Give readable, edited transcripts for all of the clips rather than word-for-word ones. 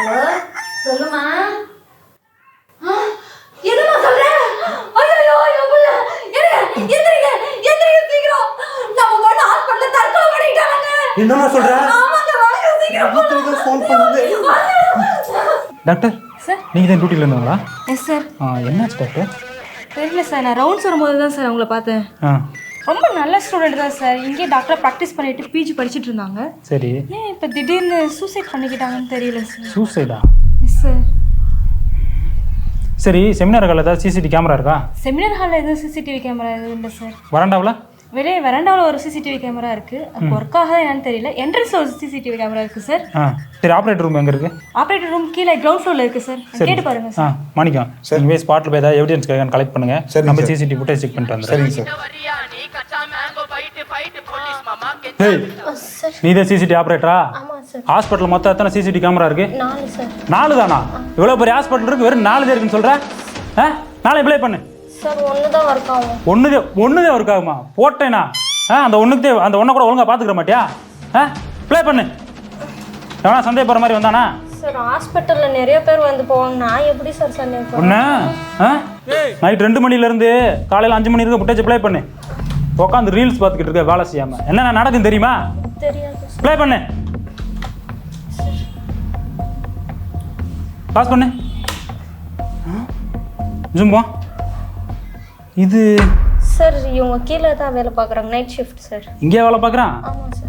Hello சொல்லுமா. என்னமா சொல்ற? ஐயோ எவ்வளவு எந்திரிங்க எந்திரிங்க சீக்கிரம். நம்ம போன ஹாஸ்பிடல்ல தற்கொலை பண்ணிட்டாங்க. என்னமா சொல்ற? ஆமாங்க வாங்க சீக்கிரம். ஃபோன் பண்ணுது. டாக்டர் சார் நீங்க தான் டியூட்டில இருந்தீங்களா? Yes sir. என்னாச்சு டாக்டர்? தெரியல சார், நான் ரவுண்ட்ஸ் வரும்போது தான் சார் அவங்கள பார்த்தேன். ரொம்ப நல்ல ஸ்டூடெண்ட் தான் சார். இங்கே டாக்டர் ப்ராக்டிஸ் பண்ணிட்டு பிஜி படிச்சுட்டு இருந்தாங்க. சரி. ஏன் இப்போ திடீர்னு சூசைட் பண்ணிக்கிட்டாங்கன்னு தெரியல சார். சூசைடா? Yes sir. சரி, செமினார் ஹாலில் ஏதாவது சிசிடிவி கேமரா இருக்கா? செமினார் ஹாலில் எதுவும் சிசிடிவி கேமரா எதுவும் இல்லை சார். வராண்டாவில்? வெளியே வெராண்டாவில் ஒரு சிசிடிவி கேமரா இருக்குது. அது ஒர்க் ஆகுதா என்னன்னு தெரியல. என்ட்ரன்ஸில் ஒரு சிசிடிவி கேமரா இருக்குது சார். சரி, ஆப்ரேட்டர் ரூம் எங்கே இருக்குது? ஆப்ரேட்டர் ரூம் கீழே கிரவுண்ட் ஃப்ளோரில் இருக்குது சார். கேட்டு பாருங்கள் சார். மாணிக்கம் சார், நீங்கள் போய் ஸ்பாட்டில் போய் ஏதாவது எவிடன்ஸ் கலெக்ட் பண்ணுங்க. நம்ம சிசிடிவி ஃபுட்டேஜ் செக் பண்ணிட்டு வந்துடுறேன். சரிங்க சார். நீ தான் சிசிடிவி ஆப்ரேட்டரா? ஹாஸ்பிட்டல் மொத்தம் எத்தனை சிசிடிவி கேமரா இருக்கு? 4 சார். 4 தானா? இவ்வளோ பெரிய ஹாஸ்பிட்டல் இருக்கு, வெறும் 4 தான் இருக்குன்னு சொல்கிறேன். நாளை ப்ளே பண்ணு சார். ஒன்று தான் ஒர்க் ஆகும். ஒன்று தான் ஒர்க் ஆகுமா? போட்டேனா? அந்த ஒன்றுக்கு அந்த ஒன்றை கூட ஒழுங்காக பார்த்துக்கிற மாட்டியா? ப்ளே பண்ணு. எவனா சந்தேகப்படுற மாதிரி வந்தானா? சார் ஹாஸ்பிட்டலில் நிறைய பேர் வந்து போவாங்க. நான் எப்படி சார் சந்தேகம்? ஒன்று நைட் 2 மணிலேருந்து காலையில் 5 மணி இருக்க ஃபுட்டேஜ் ப்ளே பண்ணு. உட்காந்து ரீல்ஸ் பார்த்துக்கிட்டு இருக்க வேலை செய்யாமல் என்னென்ன நடக்குன்னு தெரியுமா? தெரியாது. ப்ளே பண்ணு. பாஸ் பண்ணு. ஜும்பா இது சார் இவங்க கீழே தான் வேலை பார்க்குறாங்க. Night shift sir. இங்கே வேலை பார்க்குறான்? ஆமாம் சார்.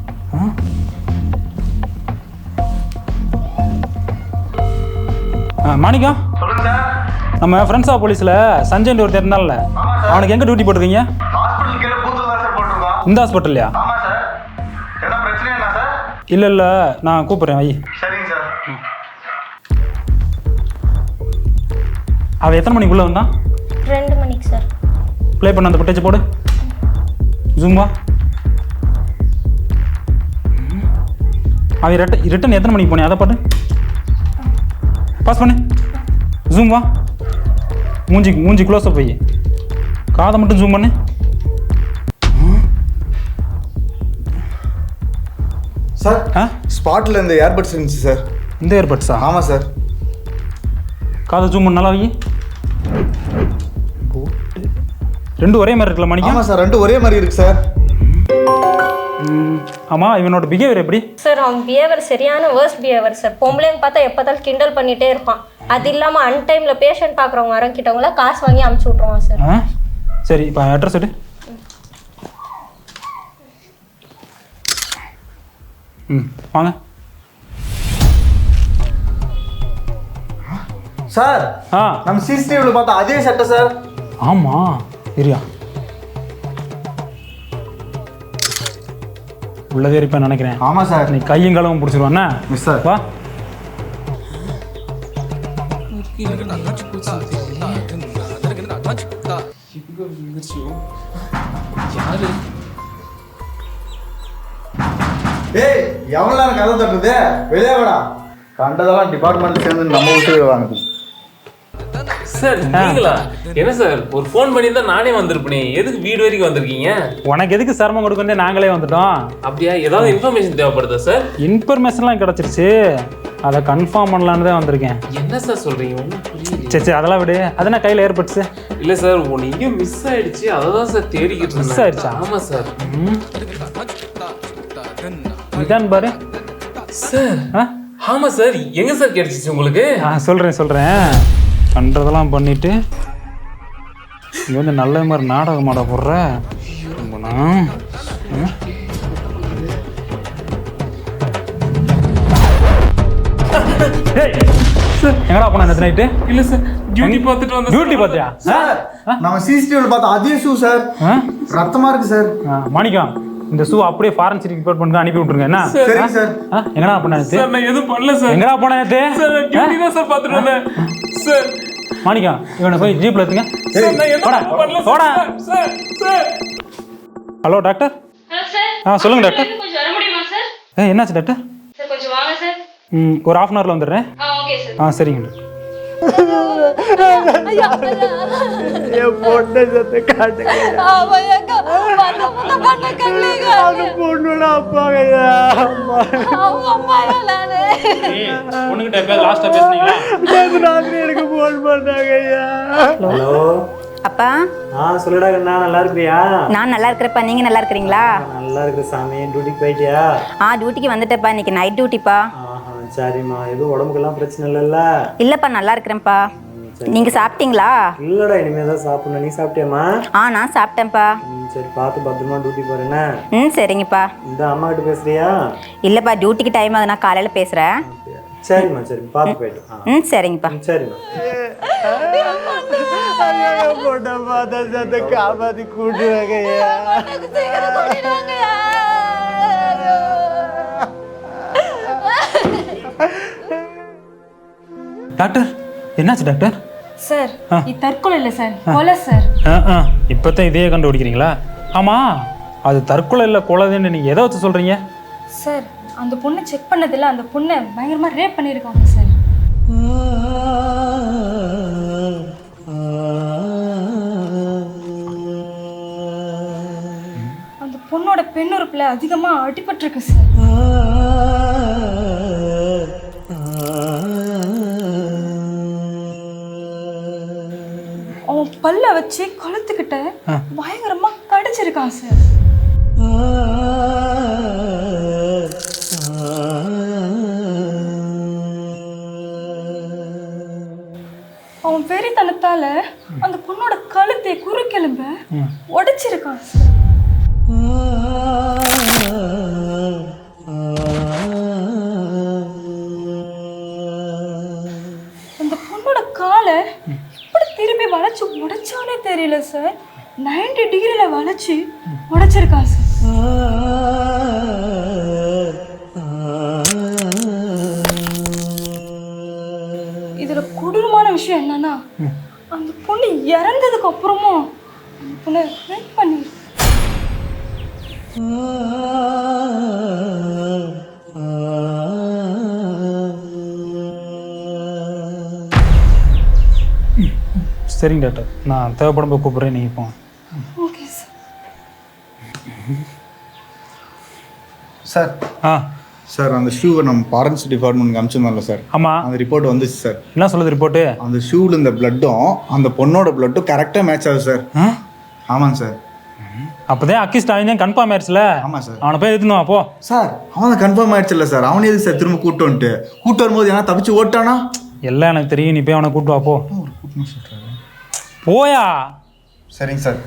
மாணிக்கம் நம்ம ஃப்ரெண்ட்ஸ் ஆஃப் போலீஸில் சஞ்சய் ஒருத்தர் இருந்தால, அவனுக்கு எங்கே டியூட்டி போட்டிருக்கீங்க? இந்த ஹாஸ்பிட்டல்லையா? இல்லை நான் கூப்பிட்றேன். ஐ அவன் எத்தனை மணிக்குள்ளே வந்தான்? 2 மணிக்கு சார். ப்ளே பண்ண அந்த ஃபுட்டேஜ் போடு. ஜூம்பா அவன் ரிட்டன் எத்தனை மணிக்கு போனேன் அதை பாட்டு பாஸ் பண்ணு. ஜூம்பா மூஞ்சி க்ளோஸப் போய் காதை மட்டும் ஜூம் பண்ணு. சார் ஸ்பாட்டில் இந்த ஏர்பட்ஸ் இருந்துச்சு சார். இந்த ஏர்பட்ஸா? ஆமாம் சார். காதை ஜூம் பண்ண நல்லா வை. ரெண்டும் ஒரே மாதிரி இருக்குல்ல மாணிக்கம்? ஆமாம் சார், ரெண்டும் ஒரே மாதிரி இருக்கு சார். ஆமாம், இவனோட பிஹேவியர் எப்படி? சார் அவன் பிஹேவியர் சரியான வேர்ஸ்ட் பிஹேவியர் சார். பொம்பளைங்க பார்த்தா எப்போதாலும் கிண்டல் பண்ணிகிட்டே இருப்பான். அது இல்லாமல் அன்டைமில் பேஷண்ட் பார்க்குறவங்க வரங்கிட்டவங்கள காசு வாங்கி அமுச்சு விட்ருவான் சார். சரி, இப்போ அட்ரஸ் எடு. வாங்க சார். நம்ம சிசிடிவியில் பார்த்தா அதே சட்டை சார். ஆமாம், சரியா உள்ளதே இருப்பேன் நினைக்கிறேன். ஆமாம் சார். நீ கையும் காலமும் பிடிச்சிருவாண்ணா மிஸ் சார். வா. ஏய் எவ்வளோ நேரம் கதை தட்டுது? வெளியே வாடா. கண்டதெல்லாம் டிபார்ட்மெண்ட் சேர்ந்து நம்ம விட்டு வாங்குது. சார் நீங்களா? என்ன சார், ஒரு ஃபோன் பண்ணி தான் நானே வந்திருப்பேன். எதுக்கு வீடு வரைக்கும் வந்திருக்கீங்க? உனக்கு எதுக்கு சிரமம் கொடுக்கணும்னே நாங்களே வந்துட்டோம். அப்படியா? ஏதாவது இன்ஃபர்மேஷன் தேவைப்படுதா சார்? இன்ஃபர்மேஷன்லாம் கிடச்சிருச்சு, அதை கன்ஃபார்ம் பண்ணலான்னு தான் வந்திருக்கேன். என்ன சார் சொல்றீங்க? ஒன்றும் புரியல. சரி அதெல்லாம் விடு. அது நான் கையில் ஏற்பட்டுச்சு. இல்லை சார், ஒன்று எங்கேயும் மிஸ் ஆயிடுச்சு, அதை தான் சார் தேடிக்கிட்டு இருந்தேன். மிஸ் ஆயிடுச்சா? ஆமாம் சார். இதான் பாரு சார். ஆமாம் சார், எங்கே சார் கிடைச்சிச்சு உங்களுக்கு? சொல்கிறேன். பண்ணுறதெல்லாம் பண்ணிட்டு இங்கே வந்து நல்ல மாதிரி நாடகம் ஆட போடுற. எங்கடா போன நேற்று நைட்டு? இல்லை சார், டியூட்டி பார்த்துட்டு வந்தேன். டியூட்டி பார்த்தியா? சார் நம்ம சிசிடிவியில் பார்த்தா அதே ஷூ சார். ரத்தமாக இருக்கு சார். மாணிக்கம், இந்த ஷூ அப்படியே ஃபாரன்சிக் ரிப்போர்ட் பண்ணி அனுப்பி விட்டுருங்க. என்ன? சரிங்க சார். எங்கடா போன நேற்று? சார் நான் எதுவும் பண்ணல சார். எங்கடா போன நேற்று? சார் டியூட்டி தான் சார் பார்த்துட்டு வந்தேன் சார். மாணிக்கம், இவனை போய் ஜீப்ல எடுத்துங்க. சார் நான் எதுவும் பண்ணல sir. Sir. Hello doctor. Hello sir. சொல்லுங்க டாக்டர். கொஞ்சம் வர முடியுமா சார்? என்னாச்சு டாக்டர்? சார் கொஞ்சம் வாங்க சார். ஒரு 1/2 hourல வந்துடுறேன். Okay sir. சரிங்க. என் பொண்ணை சத்த காட்டுங்க அந்த பொண்ணோட அப்பாங்கய்யா பொண்ணுகிட்ட எப்பயாவது லாஸ்ட்டாக பேசுனீங்களா? ராத்திரி எனக்கு போன் பண்ணாங்க ஐயா. ஹலோ அப்பா. சொல்லுடா கண்ணா, நல்லா இருக்கிறியா? நான் நல்லா இருக்கிறப்பா, நீங்க நல்லா இருக்கிறீங்களா? நல்லா இருக்கிற சாமி. டியூட்டிக்கு போயிட்டியா? டியூட்டிக்கு வந்துட்டேப்பா, இன்னைக்கு நைட் டியூட்டிப்பா. சரிம்மா, எதுவும் உடம்புக்கெல்லாம் பிரச்சனை இல்லைல்ல? இல்லப்பா, நல்லா இருக்கிறேன்ப்பா. நீங்க சாப்பிட்டீங்களா? இல்லடா, இனிமே தான் சாப்பிடணும். நீ சாப்பிட்டியாம்மா? நான் சாப்பிட்டேன்ப்பா. சரி, பார்த்து பத்திரமா டியூட்டி போறேன்னா. சரிங்கப்பா. இந்த அம்மா கிட்ட பேசுறியா? இல்லப்பா, டியூட்டிக்கு டைம் ஆகுது, நான் காலையில பேசுறேன். சரிம்மா, சரி, பார்த்து போயிட்டு. சரிங்கப்பா. சரிம்மா. பொண்ணை பார்த்தா சத்த காப்பாத்தி கூட்டுவாங்க ஐயா. டாக்டர், என்னாச்சு டாக்டர்? சார் இது தற்கொலை இல்லை சார், கொலை சார். இப்போதான் இதையே கண்டுபிடிக்கிறீங்களா? ஆமாம், அது தற்கொலை இல்லை கொலைன்னு நீங்கள் எதை வச்சு சொல்கிறீங்க? சார் அந்த பொண்ணை செக் பண்ணதில்ல, அந்த பொண்ணை பயங்கரமாக ரேப் பண்ணியிருக்காங்க சார். அந்த பொண்ணோட பெண்ணுறுப்புல அதிகமாக அடிபட்டிருக்கு சார். அவன் பல்ல வச்சு கழுத்துக்கிட்ட பயங்கரமா கடிச்சிருக்கான் சார். அவன் வெறித்தனத்தால அந்த பொண்ணோட கழுத்தை குறுக்கெலும்ப உடைச்சிருக்கான் சார். அந்த பொண்ணோட காலை எப்படி திரும்பி வளைச்சு உடைச்சானே தெரியல சார். 90 டிகிரில வளைச்சு உடைச்சிருக்கான் சார். இதுல கொடூரமான விஷயம் என்னன்னா, அந்த பொண்ணு இறந்ததுக்கு அப்புறமும் அந்த பொண்ணை ரேப் பண்ணி சரிங்க டாக்டர், நான் தேவைப்படும் போது கூப்பிட்றேன், நீங்கள் போங்க. Okay sir. சார் சார் அந்த ஷூவை நம்ம ஃபாரன்ஸ் டிபார்ட்மெண்ட்க்கு அனுப்பிச்சிருந்தோம்ல சார். ஆமாம், அந்த ரிப்போர்ட் வந்துச்சு சார். என்ன சொல்லுது ரிப்போர்ட்டு? அந்த ஷூவில் இந்த பிளட்டும் அந்த பொண்ணோட பிளட்டும் கரெக்டாக மேட்ச் ஆகுது சார். ஆமாங்க சார். அப்போதான் அக்கிஸ்ட் ஆகிதான் கன்ஃபார்ம் ஆயிடுச்சுல. ஆமாம் சார். அவனை போய் எடுத்துன்னு வா போ. சார் அவன் கன்ஃபார்ம் ஆயிடுச்சு இல்லை சார். அவனே எதுக்கு சார் திரும்ப கூப்பிட்டு வந்துட்டு கூப்பிட்டு வரும்போது ஏன்னா தப்பிச்சு ஓட்டானா? எல்லாம் எனக்கு தெரியும், நீ போய் அவனை கூப்பிட்டு வா போ. போயா. சரிங்க சார்.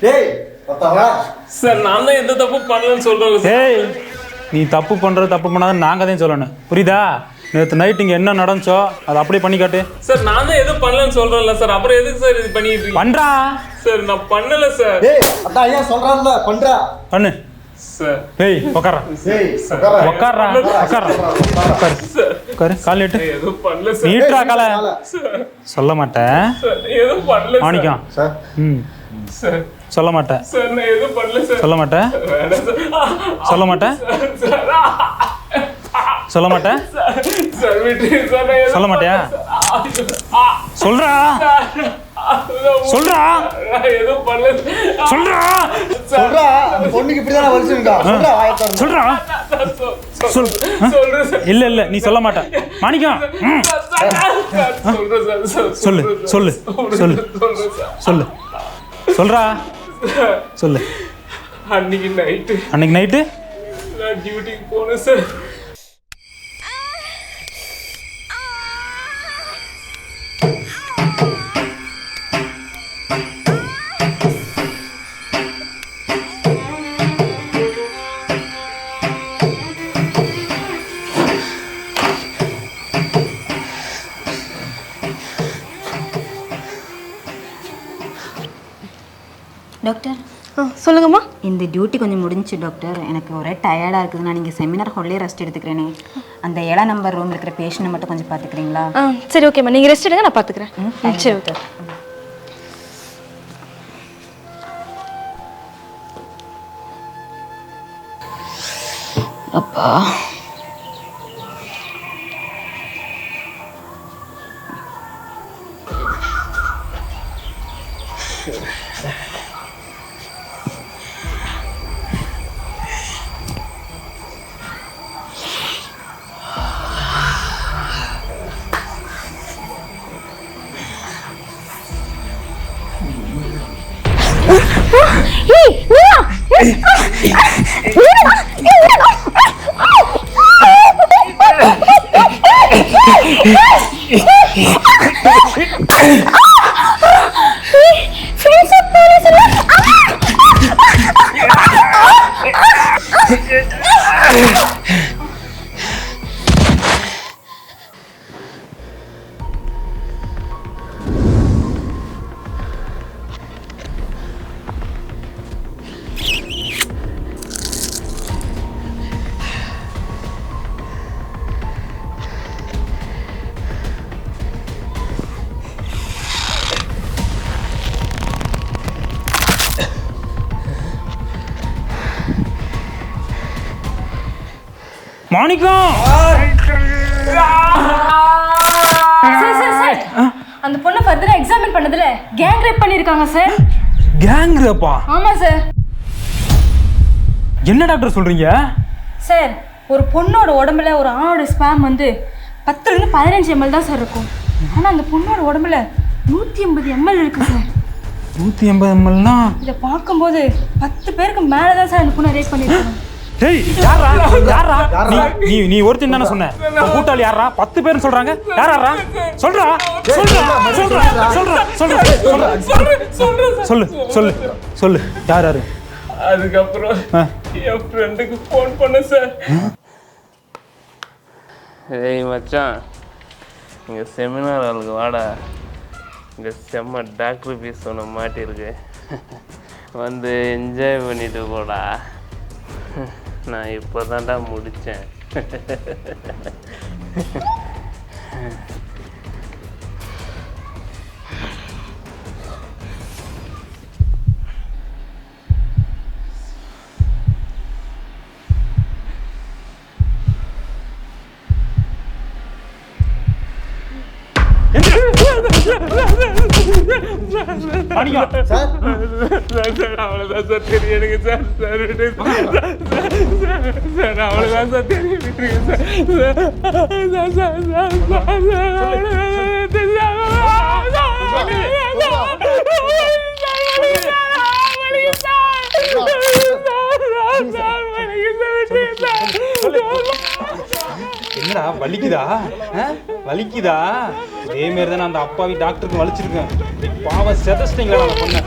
டேய் பத்தாவா சார், நான் தான் எந்த தப்பு பண்ணலன்னு சொல்றேன். ஏய், நீ தப்பு பண்ணுறது தப்பு பண்ணாதான் நாங்கள் தான் சொல்லணும், புரியுதா? நேற்று நைட் இங்கே என்ன நடந்துச்சோ அதை அப்படியே பண்ணி காட்டு. சார், நான் தான் எதுவும் பண்ணலன்னு சொல்றேன்ல சார், அப்புறம் எதுக்கு சார் இது பண்ணிட்டு இருக்கீங்க? பண்றா சார், நான் பண்ணல சார். டேய் அதான் ஐயா சொல்றான்ல பண்றா. பண்ணு சார். ஏய் உட்காரா. டேய் உட்காரா உட்காரா உட்காரு உட்காரு. கால் நீட்டு. எதுவும் பண்ணல சார். நீட்டுறா காலை. சொல்ல மாட்டேன் சார், எதுவும் பண்ணல சார். மாணிக்கம். சார். சார் சொல்ல மாட்டேன். சார், நான் எதுவும் பண்ணல சார். சொல்ல மாட்டேன். வேணாம் சார். சொல்ல மாட்டேன். சொல்ல மாட்டேன். சார், விட்டுருங்க சார், நான் எதுவும் சொல்ல மாட்டியா? சொல்றா சொல்றா. நான் எதுவும் பண்ணல. சொல்றா சொல்றா அந்த பொண்ணுக்கு இப்படி தான் வலிச்சிருக்கா. சொல்றா வாயத்தற. சொல்றா. சொல். சொல்றேன் சார். இல்ல இல்ல நீ சொல்ல மாட்ட மாணிக்கம். சொல்றேன் சார். சொல்லு சொல்லு சொல்லு சொல்றேன் சார். சொல்லு. சொல்றா சொல்லு. அன்னைக்கு நைட்டு நான் டியூட்டிக்கு போனேன் சார். டாக்டர். சொல்லுங்கம்மா. இந்த டியூட்டி கொஞ்சம் முடிஞ்சிச்சு டாக்டர். எனக்கு ஒரே டயர்டாக இருக்குது. நான் நீங்கள் செமினார் ஹால்லே ரெஸ்ட் எடுத்துக்கிறேனே. அந்த 7 நம்பர் ரூமில் இருக்கிற பேஷண்ட்டை மட்டும் கொஞ்சம் பார்த்துக்கிறீங்களா? சரி ஓகேம்மா, நீங்கள் ரெஸ்ட் எடுங்க, நான் பார்த்துக்கிறேன். சரி ஓகே. அப்பா மாணிக்கம் சார் அந்த பொண்ணை ஃபர்தரா எக்ஸாமின் பண்ணதுல கேங் ரேப் பண்ணிருக்காங்க சார். கேங் ரேப்பா? ஆமா சார். என்ன டாக்டர் சொல்றீங்க? சார் ஒரு பொண்ணோட உடம்புல ஒரு ஆணோட ஸ்பேம் வந்து 10 to 15 ml தான் சார் இருக்கும். ஆனா அந்த பொண்ணோட உடம்புல 180 ml இருக்கு சார். 180 mlனா இதை பார்க்கும்போது 10 பேருக்கு மேலே தான் சார் அந்த பொண்ணை ரேப் பண்ணிருக்காங்க. டேய் யாரா நீ ஒருத்தன் தானே சொன்ன? கூட்டாளி யாரா? 10 பேர்னு சொல்றாங்க. யாரா சொல்றா சொல்லு யாரு? அதுக்கப்புறம் என் ஃப்ரெண்டுக்கு ஃபோன் பண்ண சார். ஏய் மச்சான், இங்கே செமினார் ஆளுக்கு வாடா, இங்கே செம்ம டாக்டர் பீஸ் ஒன்று மாட்டிருக்கு, வந்து என்ஜாய் பண்ணிட்டு போடா. நான் இப்போ தான்டா முடித்தேன். அவ்வளோதான் சார் தெரியும் எனக்கு சார். சார் அவ்வளோதான் சார் தெரியும் என்னடா வலிக்குதா? வலிக்குதா? இதே மாதிரி தான் அந்த அப்பாவி டாக்டருக்கு வலிச்சிருக்கேன். பாவம் செதஸ்டிங்களா நான் பொண்ணேன்.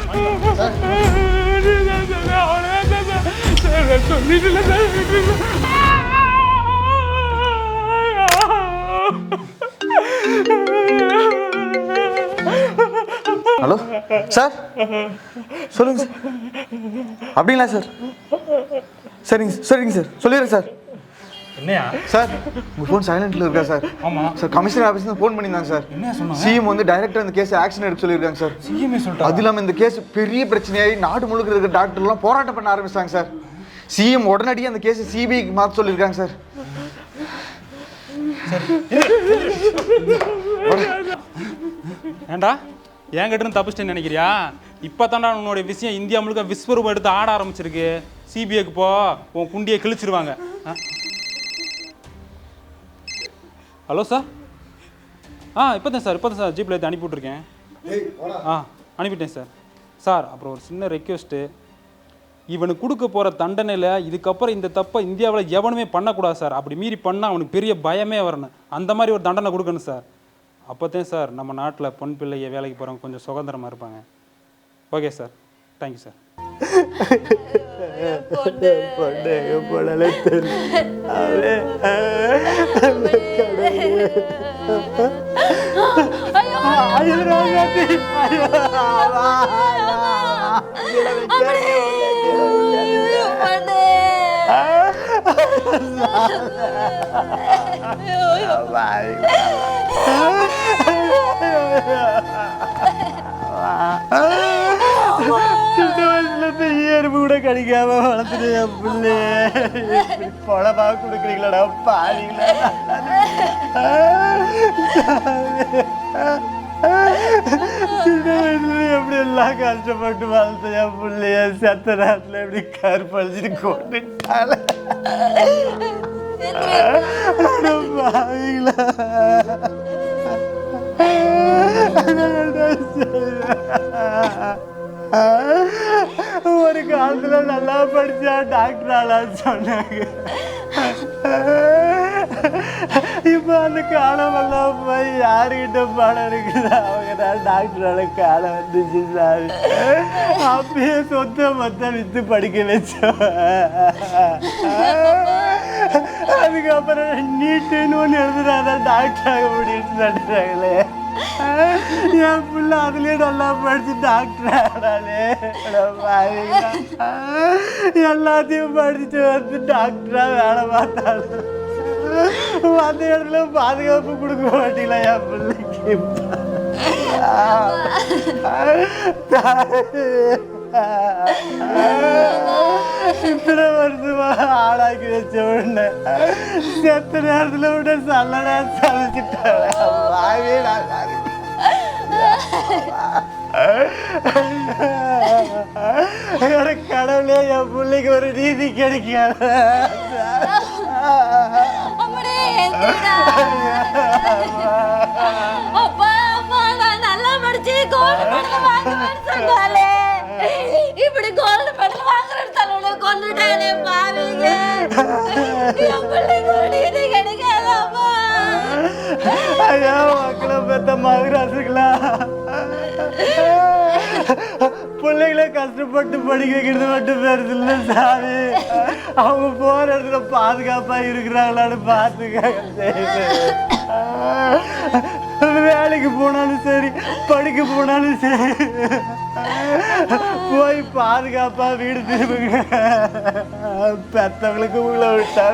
ஹலோ சார், சொல்லுங்க சார். அப்படிங்களா சார்? சரிங்க சார், சொல்லிடுறேன் சார். என்னையா சார் உங்கள் ஃபோன் சைலண்ட்டில் இருக்கா சார்? ஆமாம் சார், கமிஷனர் ஆஃபீஸ்லேருந்து ஃபோன் பண்ணியிருந்தாங்க சார். என்ன சொன்னாங்க? சிஎம் வந்து டைரக்டர் இந்த கேஸ் ஆக்ஷன் எடுக்க சொல்லியிருக்காங்க சார். சிஎம்ஏ சொல்லிட்டா? அது இல்லாமல் இந்த கேஸ் பெரிய பிரச்சனையாகி நாடு முழுக்க இருக்கிற டாக்டர்லாம் போராட்டம் பண்ண ஆரம்பிச்சிட்டாங்க சார். சிஎம் உடனடியாக அந்த கேஸை சிபிஐக்கு மாற்ற சொல்லியிருக்காங்க சார். ஏண்டா என்கிட்ட தப்பிச்சிட்டேன்னு நினைக்கிறியா? இப்போ தாண்டா உன்னோட விஷயம் இந்தியா முழுக்க விஸ்வரூபம் எடுத்து ஆட ஆரம்பிச்சிருக்கு. சிபிஐக்கு போ, உன் குண்டியை கிழிச்சிருவாங்க. Hello sir. இப்போ தான் சார் ஜீப்பில் எடுத்து அனுப்பி விட்ருக்கேன். அனுப்பிட்டேன் சார். சார் அப்புறம் ஒரு சின்ன ரெக்வெஸ்ட்டு, இவனுக்கு கொடுக்க போகிற தண்டனையில் இதுக்கப்புறம் இந்த தப்பை இந்தியாவில் எவனுமே பண்ணக்கூடாது சார். அப்படி மீறி பண்ணால் அவனுக்கு பெரிய பயமே வரணும். அந்த மாதிரி ஒரு தண்டனை கொடுக்கணும் சார். அப்போதான் சார் நம்ம நாட்டில் பொன் பிள்ளைய வேலைக்கு போகிறவங்க கொஞ்சம் சுதந்திரமாக இருப்பாங்க. Okay sir, thank you sir. எறும்பு கூட கடிக்காம வளர்த்துட்டு என் பிள்ளைய பொழப்பா கொடுக்குறீங்களாடா பாருங்களா. சின்ன வயசுல எப்படி எல்லாம் கஷ்டப்பட்டு வளர்த்த என் பிள்ளைய செத்த நேரத்துல எப்படி கருப்பழிச்சிட்டு கொண்டுட்டால பாருங்களா. ஒரு காலத்துல நல்லா படிச்சா டாக்டர் ஆளான்னு சொன்னாங்க. இப்போ அந்த காலமெல்லாம் போய் யாருக்கிட்ட பணம் இருக்குது அவங்க தான் டாக்டரால காலம் வந்துச்சு சாமி. அப்பயே சொத்தை மொத்தம் வித்து படிக்க வச்சோம். அதுக்கப்புறம் நீட்டுன்னு ஒன்று எழுதுனாதான் டாக்டர் ஆக முடியும்னு சொல்றாங்களே. என் பிள்ளை அதுலயே நல்லா படிச்சு டாக்டர் ஆனாலே. எல்லாத்தையும் படிச்சுட்டு வந்து டாக்டரா வேலை பார்த்தாலும் அந்த இடத்துல பாதுகாப்பு கொடுக்க மாட்டீங்களா என் பிள்ளைக்கு? இத்தனை வருஷமா ஆளாக்கி வச்ச உடனே செத்த நேரத்துல விட சல்லடா சலிச்சுட்டாங்க. கடவுளே என் பிள்ளைக்கு ஒரு நீதி கிடைக்காத. அப்பா அம்மா நான் நல்லா படிச்சு கோல்டு மெடல் வாங்குவேன்னு சொன்னாலே இப்படி கோல்டு மெடல் வாங்குறேன்னு தன்னோட கொண்டுட்டானே பாவிங்க. என் பிள்ளைக்கு ஒரு நீதி கிடைக்காதப்பா. ஐயா மக்களை பெத்த மகராசுங்களா பிள்ளைகளை கஷ்டப்பட்டு படிக்க வைக்கிறது மட்டும் பெருசு இல்லை சாமி. அவங்க போற இடத்துல பாதுகாப்பா இருக்கிறாங்களான்னு பார்த்துக்க. வேலைக்கு போனாலும் சரி படிக்க போனாலும் சரி போய் பாதுகாப்பா வீடு திரும்புங்க. பெத்தவங்களுக்கு உள்ள விட்டா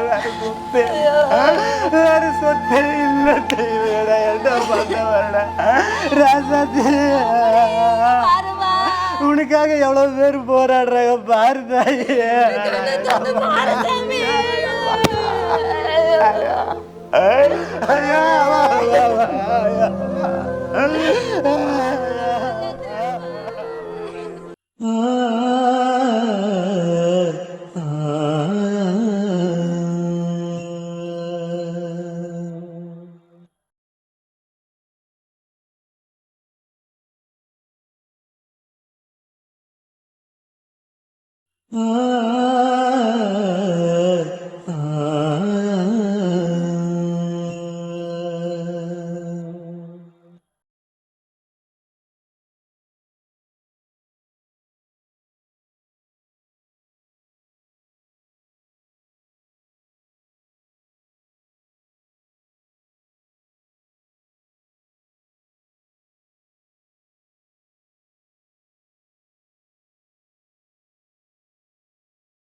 வேற சொத்தே இல்லை. என்ன பண்ண வரல ராசாத்தி. உனக்காக எவ்வளவு பேர் போராடுறாங்க பாரு தாயே. Ah